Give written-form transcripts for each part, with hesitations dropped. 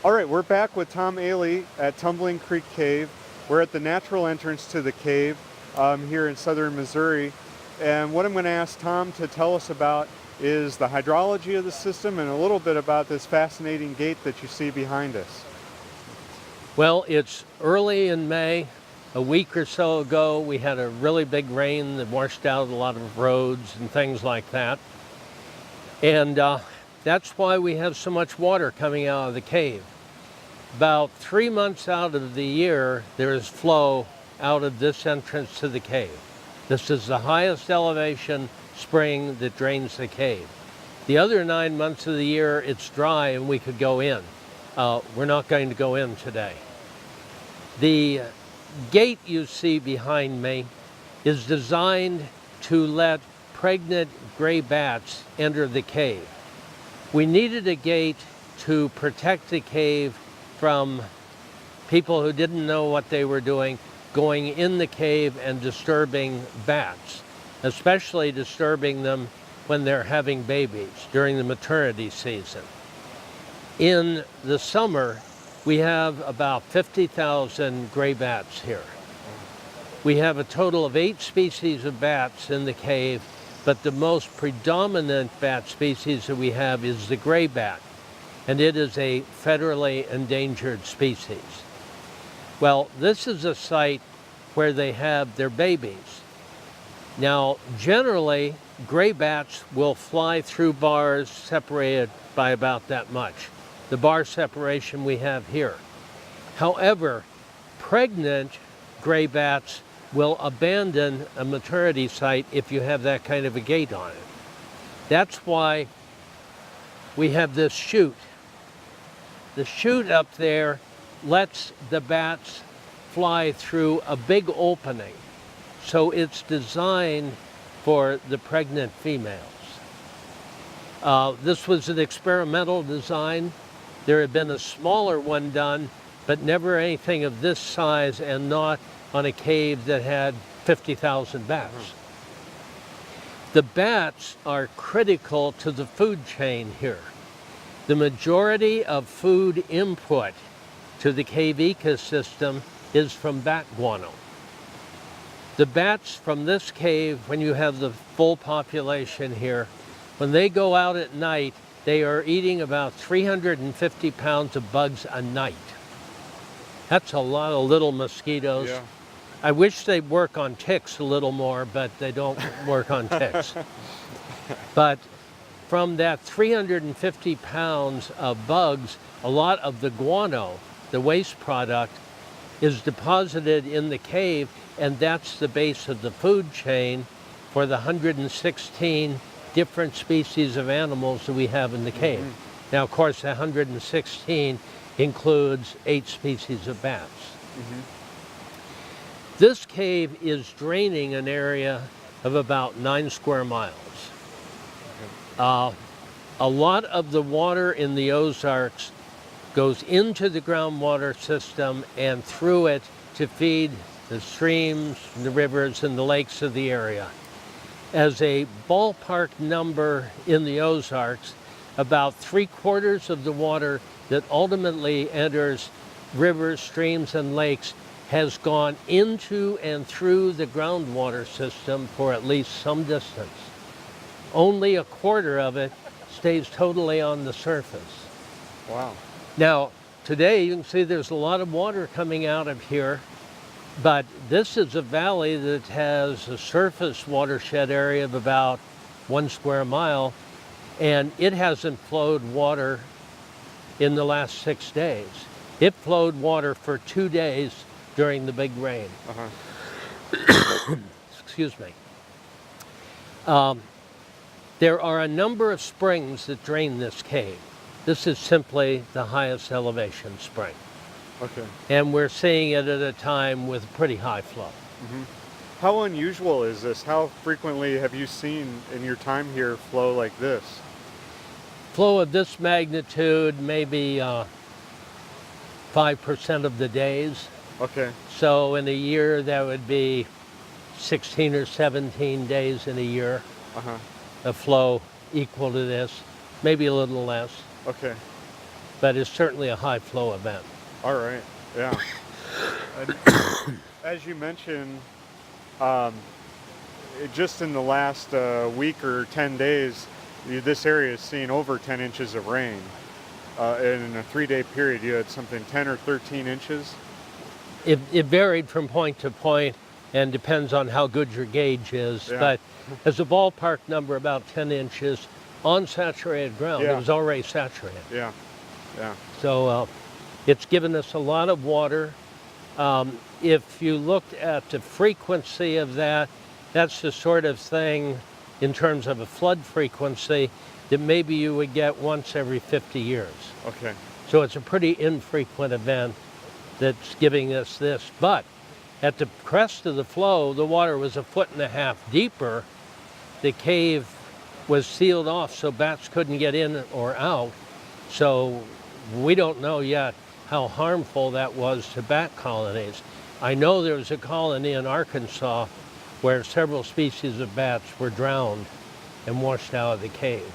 All right, we're back with Tom Atley at Tumbling Creek Cave. We're at the natural entrance to the cave here in southern Missouri. And what I'm going to ask Tom to tell us about is the hydrology of the system and a little bit about this fascinating gate that you see behind us. Well, it's early in May. A week or so ago, we had a really big rain that washed out a lot of roads and things like that. And that's why we have so much water coming out of the cave. About 3 months out of the year, there is flow out of this entrance to the cave. This is the highest elevation spring that drains the cave. The other 9 months of the year, it's dry and we could go in. We're not going to go in today. The gate you see behind me is designed to let pregnant gray bats enter the cave. We needed a gate to protect the cave from people who didn't know what they were doing going in the cave and disturbing bats, especially disturbing them when they're having babies during the maternity season. In the summer, we have about 50,000 gray bats here. We have a total of 8 species of bats in the cave, but the most predominant bat species that we have is the gray bat, and it is a federally endangered species. Well, this is a site where they have their babies. Now, generally, gray bats will fly through bars separated by about that much. The bar separation we have here. However, pregnant gray bats will abandon a maternity site if you have that kind of a gate on it. That's why we have this chute. The chute up there lets the bats fly through a big opening. So it's designed for the pregnant females. This was an experimental design. There had been a smaller one done, but never anything of this size and not on a cave that had 50,000 bats. The bats are critical to the food chain here. The majority of food input to the cave ecosystem is from bat guano. The bats from this cave, when you have the full population here, when they go out at night, they are eating about 350 pounds of bugs a night. That's a lot of little mosquitoes. Yeah. I wish they'd work on ticks a little more, but they don't work on ticks. But from that 350 pounds of bugs, a lot of the guano, the waste product, is deposited in the cave, and that's the base of the food chain for the 116 different species of animals that we have in the cave. Now, of course, the 116 includes 8 species of bats. This cave is draining an area of about 9 square miles. A lot of the water in the Ozarks goes into the groundwater system and through it to feed the streams, the rivers, and the lakes of the area. As a ballpark number in the Ozarks, about 3/4 of the water that ultimately enters rivers, streams, and lakes has gone into and through the groundwater system for at least some distance. Only 1/4 of it stays totally on the surface. Wow. Now, today you can see there's a lot of water coming out of here, but this is a valley that has a surface watershed area of about 1 square mile, and it hasn't flowed water in the last 6 days. It flowed water for 2 days during the big rain. Excuse me. There are a number of springs that drain this cave. This is simply the highest elevation spring. Okay. And we're seeing it at a time with pretty high flow. How unusual is this? How frequently have you seen in your time here flow like this? Flow of this magnitude, maybe 5% of the days. Okay. So in a year, that would be 16 or 17 days in a year of flow equal to this, maybe a little less. Okay. but it's certainly a high flow event. All right. Yeah. And as you mentioned, um, just in the last week or 10 days, this area has seen over 10 inches of rain. And in a 3-day period, you had something 10 or 13 inches. It varied from point to point and depends on how good your gauge is. Yeah. But as a ballpark number, about 10 inches on saturated ground. Yeah. It was already saturated. Yeah. Yeah. So it's given us a lot of water. If you looked at the frequency of that, that's the sort of thing in terms of a flood frequency that maybe you would get once every 50 years. Okay. So it's a pretty infrequent event that's giving us this. But at the crest of the flow, the water was 1.5 feet deeper. The cave was sealed off so bats couldn't get in or out. So we don't know yet how harmful that was to bat colonies. I know there was a colony in Arkansas where several species of bats were drowned and washed out of the cave.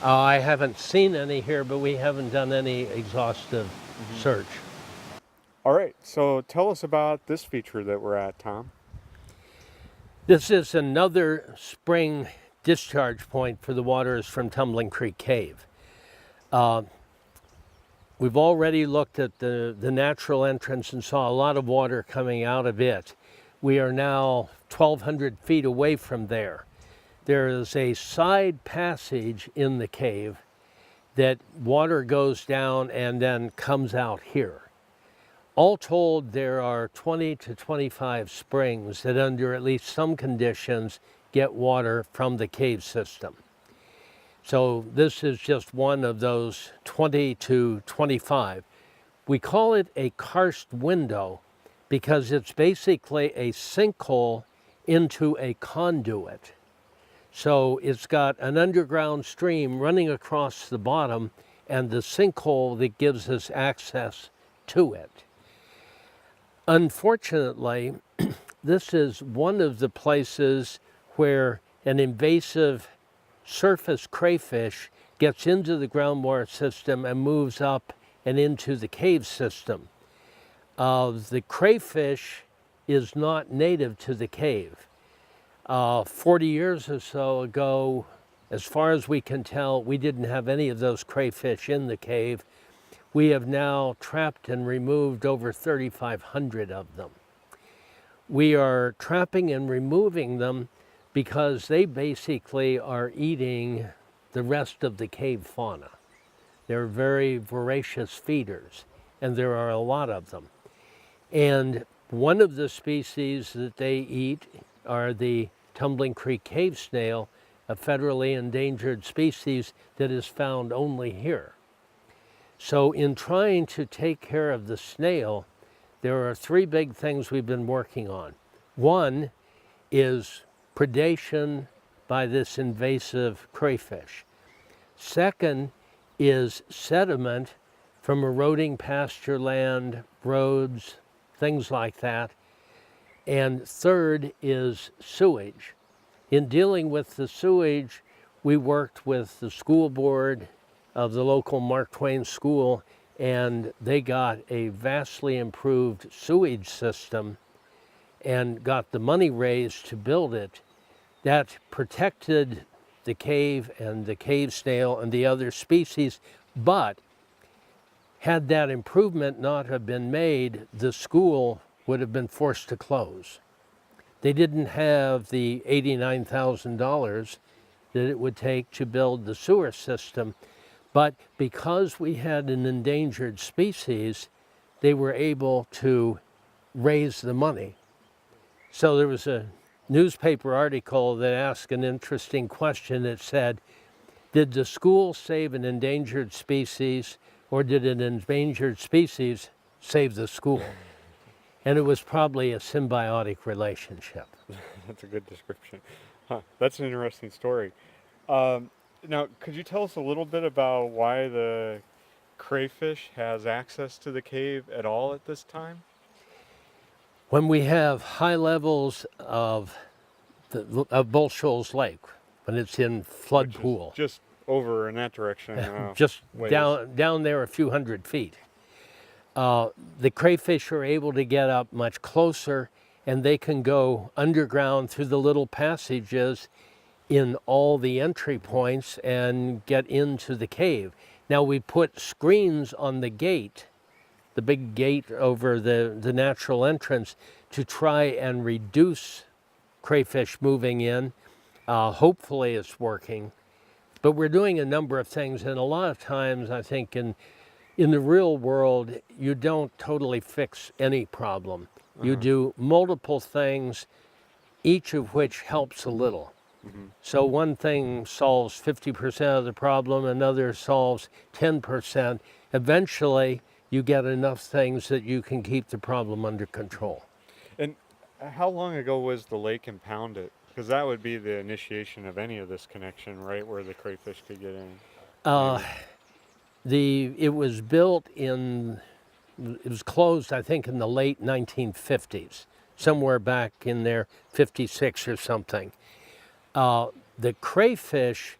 I haven't seen any here, but we haven't done any exhaustive search. All right. So tell us about this feature that we're at, Tom. This is another spring discharge point for the waters from Tumbling Creek Cave. We've already looked at the natural entrance and saw a lot of water coming out of it. We are now 1,200 feet away from there. There is a side passage in the cave that water goes down and then comes out here. All told, there are 20 to 25 springs that under at least some conditions get water from the cave system. So this is just one of those 20 to 25. We call it a karst window because it's basically a sinkhole into a conduit. So it's got an underground stream running across the bottom and the sinkhole that gives us access to it. Unfortunately, this is one of the places where an invasive surface crayfish gets into the groundwater system and moves up and into the cave system. The crayfish is not native to the cave. 40 years or so ago, as far as we can tell, we didn't have any of those crayfish in the cave. We have now trapped and removed over 3,500 of them. We are trapping and removing them because they basically are eating the rest of the cave fauna. They're very voracious feeders, and there are a lot of them. And one of the species that they eat are the Tumbling Creek cave snail, a federally endangered species that is found only here. So in trying to take care of the snail, there are 3 big things we've been working on. One is predation by this invasive crayfish. Second is sediment from eroding pasture land, roads, things like that. And third is sewage. In dealing with the sewage, we worked with the school board of the local Mark Twain school, and they got a vastly improved sewage system and got the money raised to build it. That protected the cave and the cave snail and the other species, but had that improvement not have been made, the school would have been forced to close. They didn't have the $89,000 that it would take to build the sewer system, but because we had an endangered species, they were able to raise the money. So there was a newspaper article that asked an interesting question. It said, did the school save an endangered species, or did an endangered species save the school? And it was probably a symbiotic relationship. That's a good description. Huh. That's an interesting story. Now, could you tell us a little bit about why the crayfish has access to the cave at all at this time? When we have high levels of Bull Shoals Lake, when it's in flood Which is pool. just over in that direction. Just ways. down there a few hundred feet. The crayfish are able to get up much closer, and they can go underground through the little passages in all the entry points and get into the cave. Now we put screens on the gate, the big gate over the natural entrance, to try and reduce crayfish moving in. Hopefully it's working. But we're doing a number of things, and a lot of times I think in the real world, you don't totally fix any problem. You do multiple things, each of which helps a little. So one thing solves 50% of the problem, another solves 10%. Eventually, you get enough things that you can keep the problem under control. And how long ago was the lake impounded? Because that would be the initiation of any of this connection, right, where the crayfish could get in. It was built it was closed, I think, in the late 1950s, somewhere back in there, 56 or something. The crayfish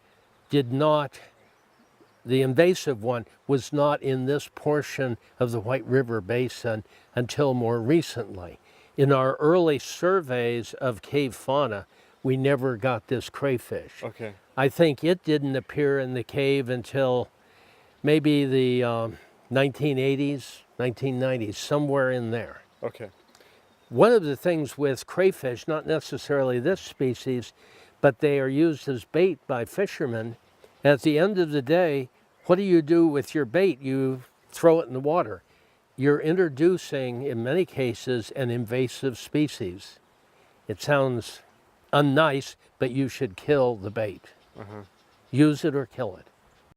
the invasive one was not in this portion of the White River Basin until more recently. In our early surveys of cave fauna, we never got this crayfish. Okay. I think it didn't appear in the cave until maybe the 1980s, 1990s, somewhere in there. Okay. One of the things with crayfish, not necessarily this species, but they are used as bait by fishermen. At the end of the day, what do you do with your bait? You throw it in the water. You're introducing, in many cases, an invasive species. It sounds unnice, but you should kill the bait. Use it or kill it.